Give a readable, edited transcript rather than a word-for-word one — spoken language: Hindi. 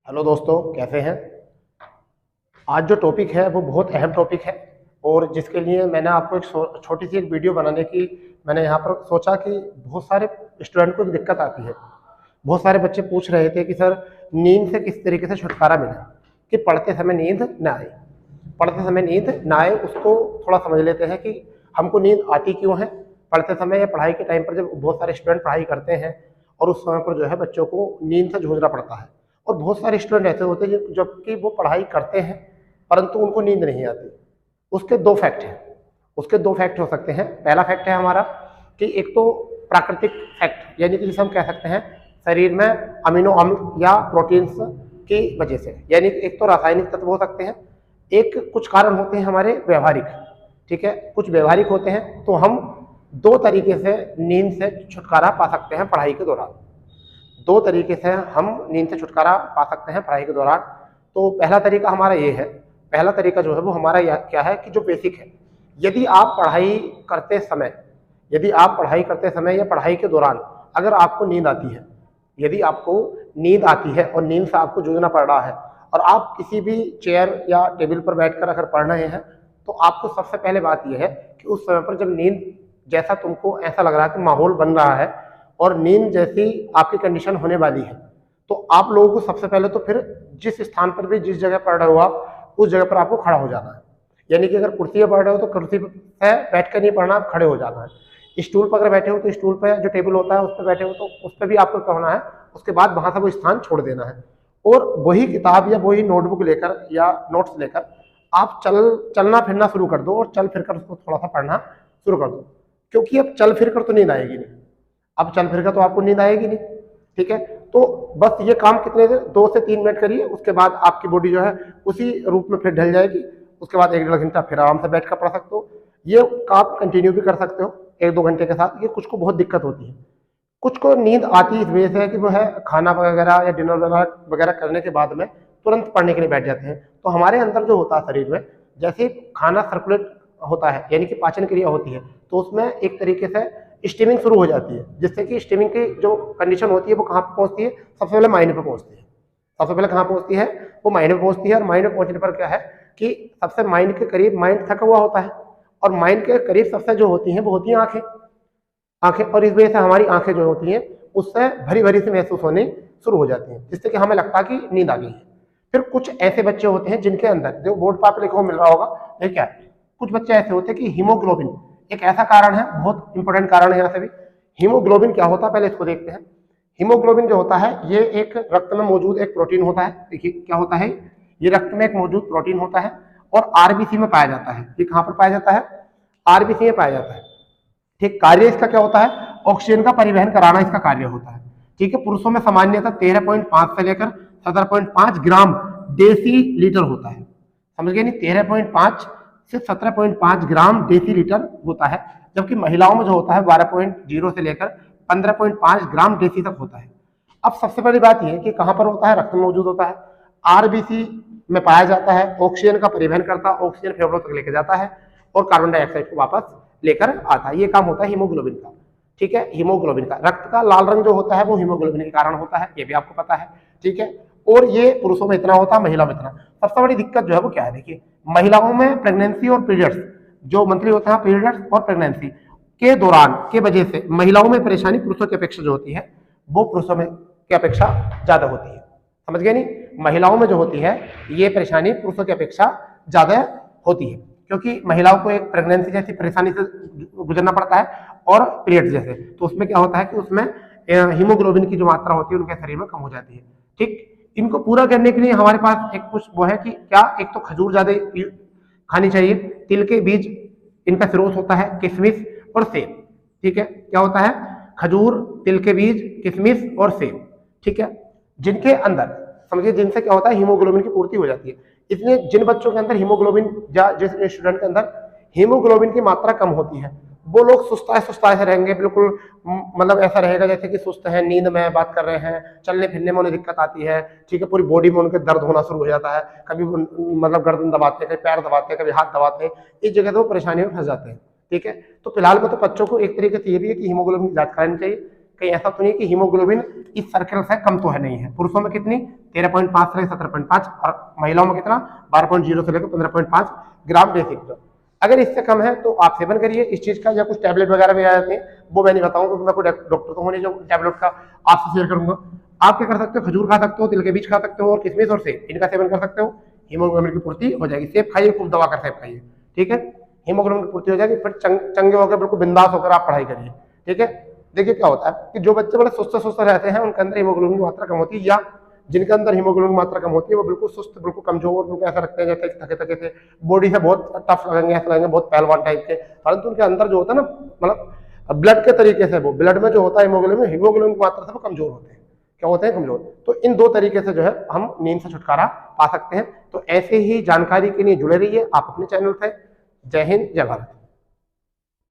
हेलो दोस्तों, कैसे हैं। आज जो टॉपिक है वो बहुत अहम टॉपिक है और जिसके लिए मैंने आपको एक छोटी सी एक वीडियो बनाने की मैंने यहाँ पर सोचा कि बहुत सारे स्टूडेंट को दिक्कत आती है। बहुत सारे बच्चे पूछ रहे थे कि सर नींद से किस तरीके से छुटकारा मिले, कि पढ़ते समय नींद ना आए। पढ़ते समय नींद ना आए उसको थोड़ा समझ लेते हैं कि हमको नींद आती क्यों है। पढ़ते समय या पढ़ाई के टाइम पर जब बहुत सारे स्टूडेंट पढ़ाई करते हैं और उस समय पर जो है बच्चों को नींद से जूझना पड़ता है, और बहुत सारे स्टूडेंट ऐसे होते हैं जबकि वो पढ़ाई करते हैं परंतु उनको नींद नहीं आती। उसके दो फैक्ट हैं। उसके दो फैक्ट हो सकते हैं। पहला फैक्ट है हमारा कि एक तो प्राकृतिक फैक्ट, यानी कि जिसे हम कह सकते हैं शरीर में अमीनो अम्ल या प्रोटीन्स की वजह से, यानी एक तो रासायनिक तत्व हो सकते हैं, एक कुछ कारण होते हैं हमारे व्यवहारिक। ठीक है, कुछ व्यवहारिक होते हैं। तो हम दो तरीके से नींद से छुटकारा पा सकते हैं पढ़ाई के दौरान। दो तरीके से हम नींद से छुटकारा पा सकते हैं पढ़ाई के दौरान। तो पहला तरीका हमारा ये है। पहला तरीका जो है वो हमारा क्या है कि जो बेसिक है, यदि आप पढ़ाई करते समय या पढ़ाई के दौरान अगर आपको नींद आती है, यदि आपको नींद आती है और नींद से आपको जूझना पड़ रहा है और आप किसी भी चेयर या टेबल पर बैठकर अगर पढ़ रहे हैं, तो आपको सबसे पहले बात यह है कि उस समय पर जब नींद जैसा तुमको ऐसा लग रहा है कि माहौल बन रहा है और नींद जैसी आपकी कंडीशन होने वाली है, तो आप लोगों को सबसे पहले तो फिर जिस स्थान पर भी जिस जगह पढ़ रहे हो आप उस जगह पर आपको खड़ा हो जाना है। यानी कि अगर कुर्सी पर पढ़ रहे हो तो कुर्सी पे बैठ कर नहीं पढ़ना, आप खड़े हो जाना है। स्टूल पर अगर बैठे हो तो स्टूल पर जो टेबल होता है उस पर बैठे हो तो उस पर भी आपको करना है। उसके बाद वहां से वो स्थान छोड़ देना है और वही किताब या वही नोटबुक लेकर या नोट्स लेकर आप चलना फिरना शुरू कर दो और चल फिर कर उसको थोड़ा सा पढ़ना शुरू कर दो। क्योंकि अब चल फिर कर तो नींद आएगी नहीं, अब चल फिर कर तो आपको नींद आएगी नहीं। ठीक है, तो बस ये काम कितने देर 2 से 3 मिनट करिए, उसके बाद आपकी बॉडी जो है उसी रूप में फिर ढल जाएगी। उसके बाद 1-1.5 घंटा फिर आराम से बैठ कर पढ़ सकते हो। ये काम कंटिन्यू भी कर सकते हो 1-2 घंटे के साथ। ये कुछ को बहुत दिक्कत होती है, कुछ को नींद आती इस वजह से है कि वो है खाना वगैरह या डिनर वगैरह करने के बाद में तुरंत पढ़ने के लिए बैठ जाते हैं। तो हमारे अंदर जो होता है शरीर में, जैसे खाना सर्कुलेट होता है यानी कि पाचन क्रिया होती है, तो उसमें एक तरीके से स्टीमिंग शुरू हो जाती है, जिससे कि स्टीमिंग की जो कंडीशन होती है वो कहाँ पर पहुँचती है, सबसे पहले माइंड पे पहुँचती है। सबसे पहले कहाँ पहुँचती है, वो माइंड में पहुँचती है। और माइंड में पहुँचने पर क्या है कि सबसे माइंड के करीब, माइंड थका हुआ होता है और माइंड के करीब सबसे जो होती हैं वो होती हैं आंखें। और इस वजह से हमारी आंखें जो होती हैं उससे भरी भरी से महसूस होने शुरू हो जाती हैं, जिससे कि हमें लगता है कि नींद आ गई है। फिर कुछ ऐसे बच्चे होते हैं जिनके अंदर, जो बोर्ड पर लिखा हुआ मिल रहा होगा, ये क्या है, कुछ बच्चे ऐसे होते हैं कि हीमोग्लोबिन एक ऐसा कारण है, बहुत इंपॉर्टेंट कारण है। यहाँ से भी हीमोग्लोबिन क्या होता है पहले इसको देखते हैं। हीमोग्लोबिन जो होता है ये एक रक्त में मौजूद एक प्रोटीन होता है। देखिए क्या होता है, ये रक्त में एक मौजूद प्रोटीन होता है और आरबीसी में पाया जाता है। ये कहाँ पर पाया जाता है, आरबीसी में पाया जाता है। ठीक, कार्य इसका क्या होता है, ऑक्सीजन का परिवहन कराना इसका कार्य होता है। ठीक है, पुरुषों में सामान्यतः 13.5 से लेकर 17.5 ग्राम डेसी लीटर होता है। समझ गए नहीं, 13.5 से 17.5 ग्राम डेसी लीटर होता है, जबकि महिलाओं में जो होता है 12.0 से लेकर 15.5 ग्राम डेसी तक होता है। अब सबसे बड़ी बात यह है कि कहां पर होता है, रक्त में मौजूद होता है, आरबीसी में पाया जाता है, ऑक्सीजन का परिवहन करता है, ऑक्सीजन फेफड़ों तक लेकर जाता है और कार्बन डाइऑक्साइड को वापस लेकर आता है। ये काम होता है हीमोग्लोबिन का। ठीक है, हीमोग्लोबिन का रक्त का लाल रंग जो होता है वो हीमोग्लोबिन के कारण होता है, ये भी आपको पता है। ठीक है, और ये पुरुषों में इतना होता है, महिला में इतना। सबसे बड़ी दिक्कत जो है वो क्या है, देखिए महिलाओं में प्रेगनेंसी और पीरियड्स जो मंथली होता है, पीरियड्स और प्रेगनेंसी के दौरान के वजह से महिलाओं में परेशानी पुरुषों की अपेक्षा जो होती है वो पुरुषों में की अपेक्षा ज्यादा होती है। समझ गए नहीं, महिलाओं में जो होती है ये परेशानी पुरुषों की अपेक्षा ज्यादा होती है, क्योंकि महिलाओं को एक प्रेगनेंसी जैसी परेशानी से गुजरना पड़ता है और पीरियड जैसे, तो उसमें क्या होता है कि उसमें हीमोग्लोबिन की जो मात्रा होती है उनके शरीर में कम हो जाती है। ठीक, इनको पूरा करने के लिए हमारे पास एक कुछ वो है कि क्या, एक तो खजूर ज्यादा खानी चाहिए, तिल के बीज इनका स्रोत होता है, किशमिश और सेब। ठीक है, क्या होता है, खजूर, तिल के बीज, किशमिश और सेब। ठीक है, जिनके अंदर समझिए जिनसे क्या होता है हीमोग्लोबिन की पूर्ति हो जाती है। इसलिए जिन बच्चों के अंदर हीमोग्लोबिन या जिस स्टूडेंट के अंदर हीमोग्लोबिन की मात्रा कम होती है वो लोग सुस्ताए से रहेंगे, बिल्कुल मतलब ऐसा रहेगा जैसे कि सुस्त है, नींद में बात कर रहे हैं, चलने फिरने में उन्हें दिक्कत आती है। ठीक है, पूरी बॉडी में उनके दर्द होना शुरू हो जाता है, कभी मतलब गर्दन दबाते हैं, कभी पैर दबाते हैं, कभी हाथ दबाते हैं, इस जगह से वो परेशानी में फंस जाते हैं। ठीक है, तो फिलहाल में तो बच्चों को एक तरीके से ये भी है कि हीमोग्लोबिन की जांच करानी चाहिए, कहीं ऐसा तो नहीं कि हीमोग्लोबिन इस सर्कल से कम तो है नहीं है। पुरुषों में कितनी 13.5 से 17.5 और महिलाओं में कितना 12.0 से लेकर 15.5 ग्राम डेसिग्राम। अगर इससे कम है तो आप सेवन करिए इस चीज का, या कुछ टैबलेट वगैरह भी आ जाते हैं, वो मैं नहीं बताऊंगा क्योंकि मैं कोई डॉक्टर तो हूं नहीं जो टैबलेट का आपसे शेयर करूंगा। आप क्या कर सकते हो, खजूर खा सकते हो, तिल के बीज खा सकते हो और किशमिश और सेब, इनका सेवन कर सकते हो, हीमोग्लोबिन की पूर्ति हो जाएगी। सेब खाइए, खूब दबा कर सेब खाइए, ठीक है, हीमोग्लोबिन की पूर्ति हो जाएगी। फिर चंगे होकर बिल्कुल बिंदास होकर आप पढ़ाई करिए, ठीक है। देखिए क्या होता है कि जो बच्चे बड़े सुस्त रहते हैं उनके अंदर हीमोग्लोबिन की मात्रा कम होती है, या जिनके अंदर हीमोग्लोबिन की मात्रा कम होती है वो बिल्कुल सुस्त, बिल्कुल कमजोर, बिल्कुल ऐसा लगते हैं जैसे थके थके थे, बॉडी से बहुत टफ लगेंगे, ऐसा लगेंगे बहुत पहलवान टाइप के, परंतु उनके अंदर जो होता है ना, मतलब ब्लड के तरीके से, वो ब्लड में जो होता है हीमोग्लोबिन की मात्रा से वो कमजोर होते हैं। क्या होते हैं, कमजोर। तो इन दो तरीके से जो है हम नींद से छुटकारा पा सकते हैं। तो ऐसे ही जानकारी के लिए जुड़े रहिए आप अपने चैनल से। जय हिंद, जय भारत।